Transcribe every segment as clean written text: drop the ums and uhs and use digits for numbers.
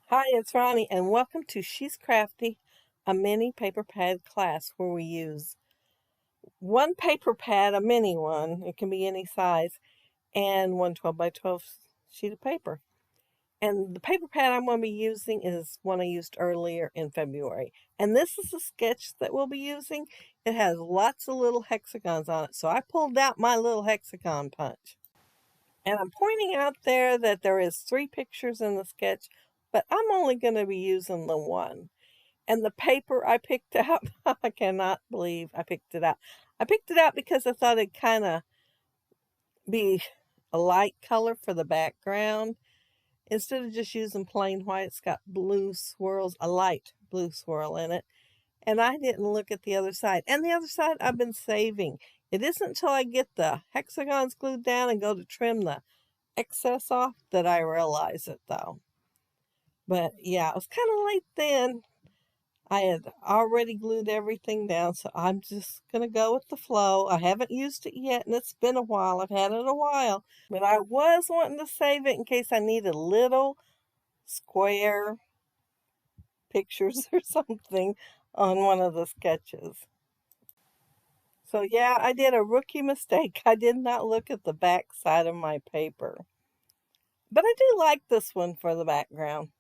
Hi, it's Ronnie, and welcome to She's Crafty, a mini paper pad class where we use one paper pad, a mini one, it can be any size, and one 12 by 12 sheet of paper. And the paper pad I'm going to be using is one I used earlier in February. And this is a sketch that we'll be using. It has lots of little hexagons on it, so I pulled out my little hexagon punch. And I'm pointing out there that there is 3 pictures in the sketch, but I'm only going to be using the one. And the paper I picked out, I cannot believe I picked it out. I picked it out because I thought it'd kind of be a light color for the background. Instead of just using plain white, it's got blue swirls, a light blue swirl in it. And I didn't look at the other side. And the other side I've been saving. It isn't until I get the hexagons glued down and go to trim the excess off that I realize it, though. But yeah, it was kind of late then. I had already glued everything down, so I'm just going to go with the flow. I haven't used it yet, and it's been a while. I've had it a while. But I was wanting to save it in case I needed little square pictures or something on one of the sketches. So yeah, I did a rookie mistake. I did not look at the back side of my paper. But I do like this one for the background.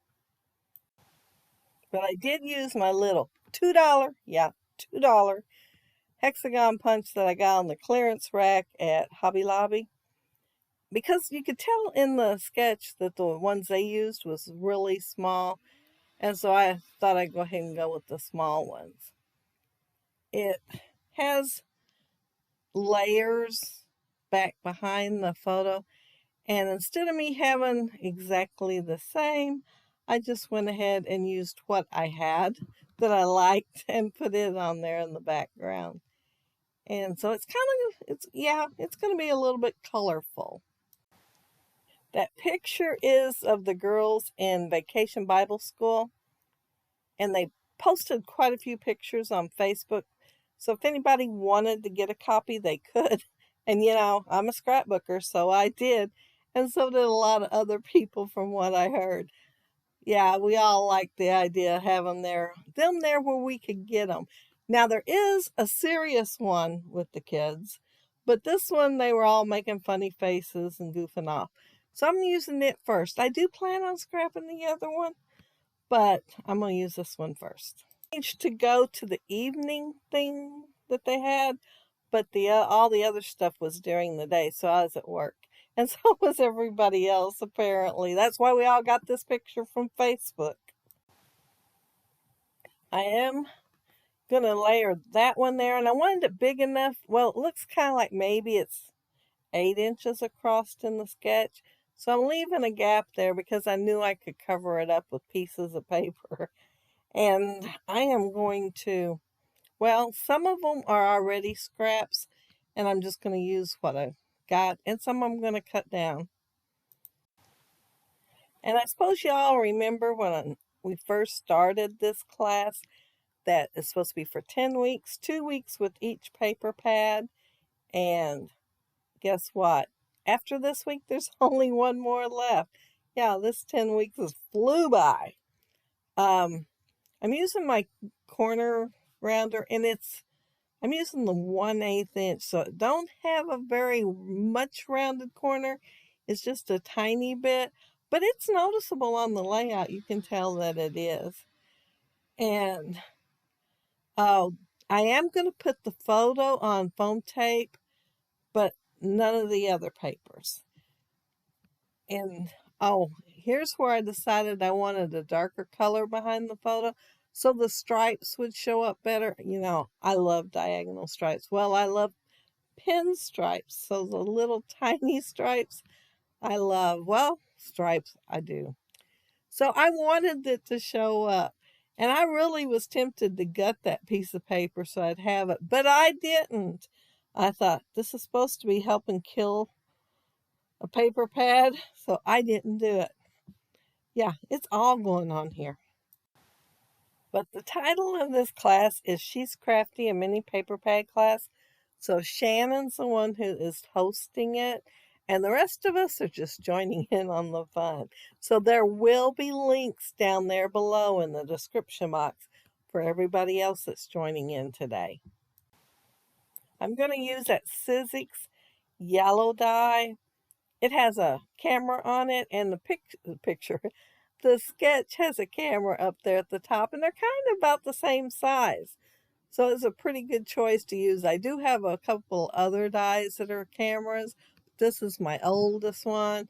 But I did use my little $2, yeah, $2 hexagon punch that I got on the clearance rack at Hobby Lobby. Because you could tell in the sketch that the ones they used was really small. And so I thought I'd go ahead and go with the small ones. It has layers back behind the photo. And instead of me having exactly the same, I just went ahead and used what I had that I liked and put it on there in the background. And so it's it's going to be a little bit colorful. That picture is of the girls in Vacation Bible School, and they posted quite a few pictures on Facebook. So if anybody wanted to get a copy, they could. And I'm a scrapbooker, so I did. And so did a lot of other people from what I heard. Yeah, we all like the idea of having them there where we could get them. Now there is a serious one with the kids, but this one they were all making funny faces and goofing off. So I'm using it first. I do plan on scrapping the other one, but I'm going to use this one first. To go to the evening thing that they had, but all the other stuff was during the day, so I was at work. And so was everybody else, apparently. That's why we all got this picture from Facebook. I am going to layer that one there, and I wanted it big enough. Well, it looks kind of like maybe it's 8 inches across in the sketch. So I'm leaving a gap there because I knew I could cover it up with pieces of paper. And I am going to, well, some of them are already scraps, and I'm just going to use what I've got, and some I'm going to cut down. And I suppose y'all remember when we first started this class that it's supposed to be for 10 weeks, 2 weeks with each paper pad. And guess what? After this week, there's only one more left. Yeah, this 10 weeks has flew by. I'm using my corner rounder, and I'm using the 1/8 inch, so it don't have a very much rounded corner. It's just a tiny bit, but it's noticeable on the layout. You can tell that it is. And I am going to put the photo on foam tape, but none of the other papers. And here's where I decided I wanted a darker color behind the photo so the stripes would show up better. I love diagonal stripes. Well, I love pinstripes, so the little tiny stripes I love. Well, stripes I do. So I wanted it to show up. And I really was tempted to gut that piece of paper so I'd have it, but I didn't. I thought this is supposed to be helping kill a paper pad, so I didn't do it. Yeah, it's all going on here. But the title of this class is She's Crafty, a mini paper pad class. So Shannon's the one who is hosting it. And the rest of us are just joining in on the fun. So there will be links down there below in the description box for everybody else that's joining in today. I'm going to use that Sizzix yellow dye. It has a camera on it, and the sketch has a camera up there at the top, and they're kind of about the same size. So it's a pretty good choice to use. I do have a couple other dyes that are cameras. This is my oldest one,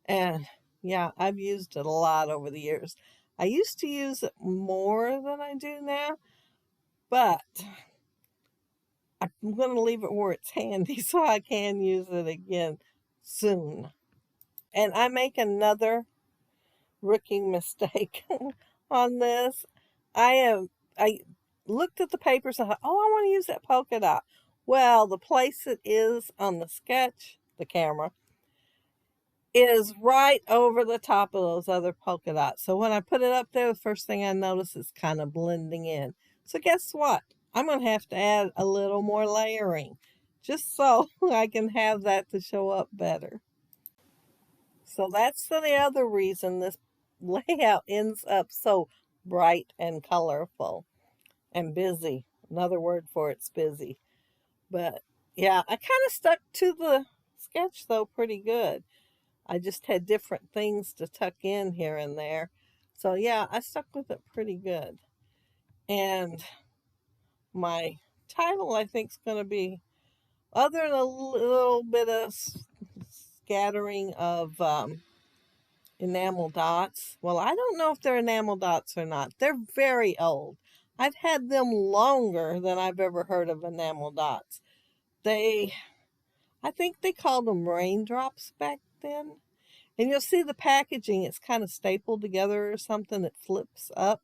and yeah, I've used it a lot over the years. I used to use it more than I do now, but I'm going to leave it where it's handy so I can use it again soon. And I make another rookie mistake on this. I looked at the papers and thought, oh, I want to use that polka dot. Well, the place it is on the sketch, the camera, is right over the top of those other polka dots. So when I put it up there, the first thing I notice is kind of blending in. So guess what? I'm going to have to add a little more layering just so I can have that to show up better. So that's the other reason this layout ends up so bright and colorful and busy. Another word for it's busy. But yeah, I kind of stuck to the sketch though pretty good. I just had different things to tuck in here and there. So yeah, I stuck with it pretty good. And my title, I think, is going to be, other than a little bit of scattering of enamel dots. Well, I don't know if they're enamel dots or not. They're very old. I've had them longer than I've ever heard of enamel dots. I think they called them raindrops back then. And you'll see the packaging, it's kind of stapled together or something. It flips up.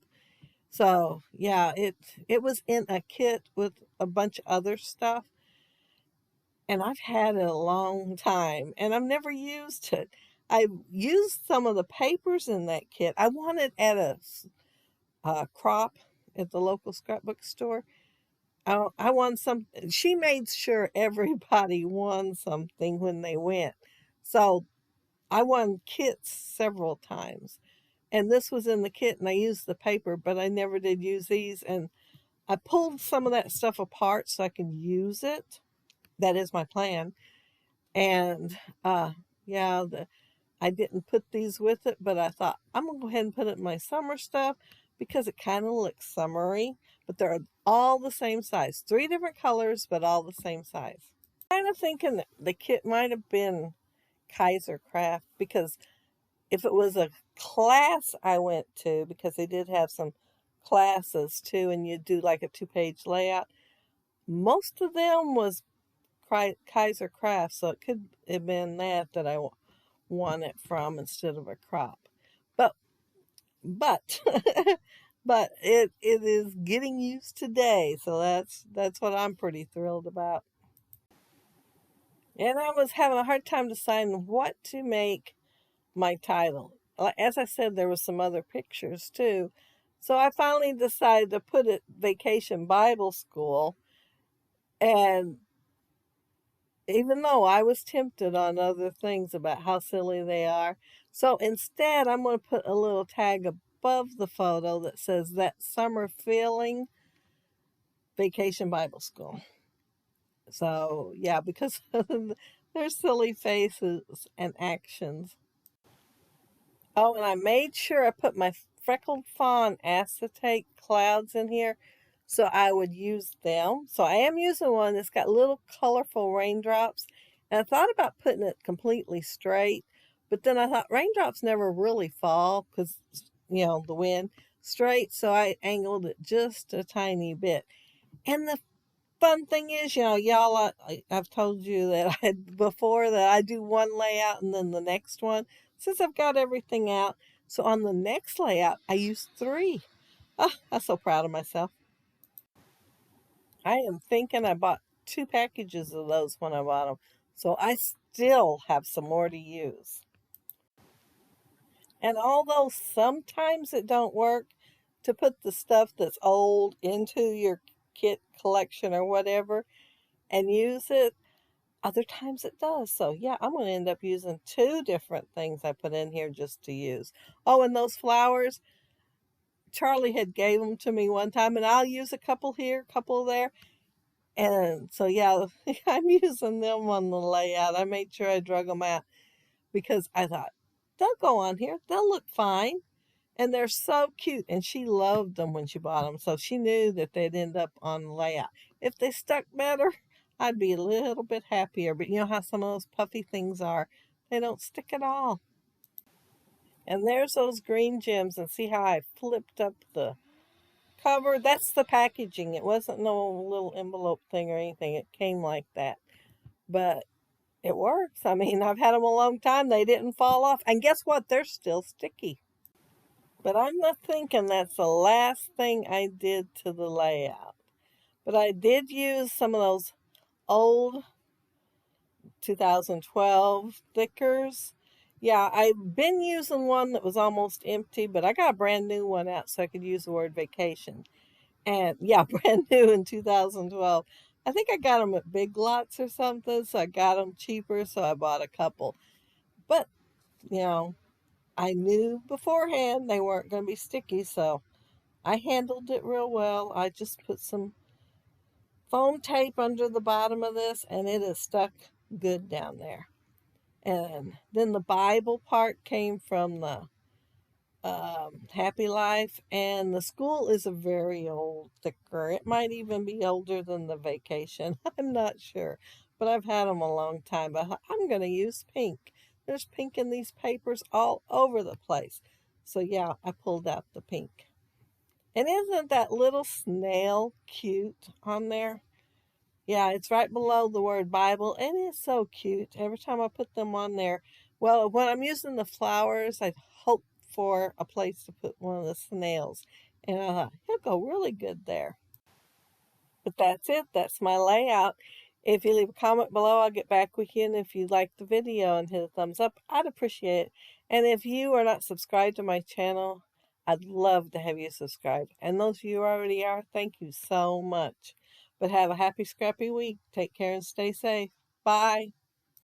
So yeah, it was in a kit with a bunch of other stuff. And I've had it a long time, and I've never used it. I used some of the papers in that kit. I wanted at a crop at the local scrapbook store. I won some. She made sure everybody won something when they went. So I won kits several times. And this was in the kit, and I used the paper, but I never did use these. And I pulled some of that stuff apart so I could use it. That is my plan. And yeah, I didn't put these with it, but I thought I'm going to go ahead and put it in my summer stuff because it kind of looks summery. But they're all the same size. 3 different colors, but all the same size. Kind of thinking that the kit might have been Kaiser Craft, because if it was a class I went to, because they did have some classes too, and you do like a 2-page layout, most of them was Kaiser Craft, so it could have been that I won it from instead of a crop. But but it is getting used today, so that's what I'm pretty thrilled about. And I was having a hard time deciding what to make my title. As I said, there were some other pictures too. So I finally decided to put it Vacation Bible School. And even though I was tempted on other things about how silly they are, so instead I'm going to put a little tag above the photo that says That Summer Feeling, Vacation Bible School. So yeah, because of their silly faces and actions. Oh, and I made sure I put my freckled fawn acetate clouds in here so I would use them. So I am using one that's got little colorful raindrops. And I thought about putting it completely straight, but then I thought raindrops never really fall because, the wind straight. So I angled it just a tiny bit. And the fun thing is, y'all, I've told you that before that I do one layout and then the next one. Since I've got everything out, so on the next layout, I used 3. Oh, I'm so proud of myself. I am thinking I bought 2 packages of those when I bought them, so I still have some more to use. And although sometimes it don't work to put the stuff that's old into your kit collection or whatever and use it, Other times it does. So yeah, I'm going to end up using 2 different things I put in here just to use. Oh, and those flowers, Charlie had gave them to me one time, and I'll use a couple here, a couple there. And so yeah, I'm using them on the layout. I made sure I drug them out because I thought, they'll go on here. They'll look fine. And they're so cute. And she loved them when she bought them. So she knew that they'd end up on the layout. If they stuck better, I'd be a little bit happier. But you know how some of those puffy things are. They don't stick at all. And there's those green gems. And see how I flipped up the cover? That's the packaging. It wasn't no little envelope thing or anything. It came like that. But it works. I mean, I've had them a long time. They didn't fall off. And guess what? They're still sticky. But I'm not thinking that's the last thing I did to the layout. But I did use some of those old 2012 stickers. Yeah, I've been using one that was almost empty, but I got a brand new one out so I could use the word vacation. And yeah, brand new in 2012. I think I got them at Big Lots or something, so I got them cheaper, so I bought a couple. But, you know, I knew beforehand they weren't going to be sticky, so I handled it real well. I just put some foam tape under the bottom of this, and it is stuck good down there. And then the Bible part came from the Happy Life, and the school is a very old sticker. It might even be older than the vacation. I'm not sure, but I've had them a long time. But I'm going to use pink. There's pink in these papers all over the place. So yeah, I pulled out the pink. And isn't that little snail cute on there? Yeah, it's right below the word Bible, and it's so cute. Every time I put them on there, well, when I'm using the flowers, I hope for a place to put one of the snails. And I thought, he'll go really good there. But that's it. That's my layout. If you leave a comment below, I'll get back with you. And if you like the video and hit a thumbs up, I'd appreciate it. And if you are not subscribed to my channel, I'd love to have you subscribed. And those of you who already are, thank you so much. But have a happy, scrappy week. Take care and stay safe. Bye.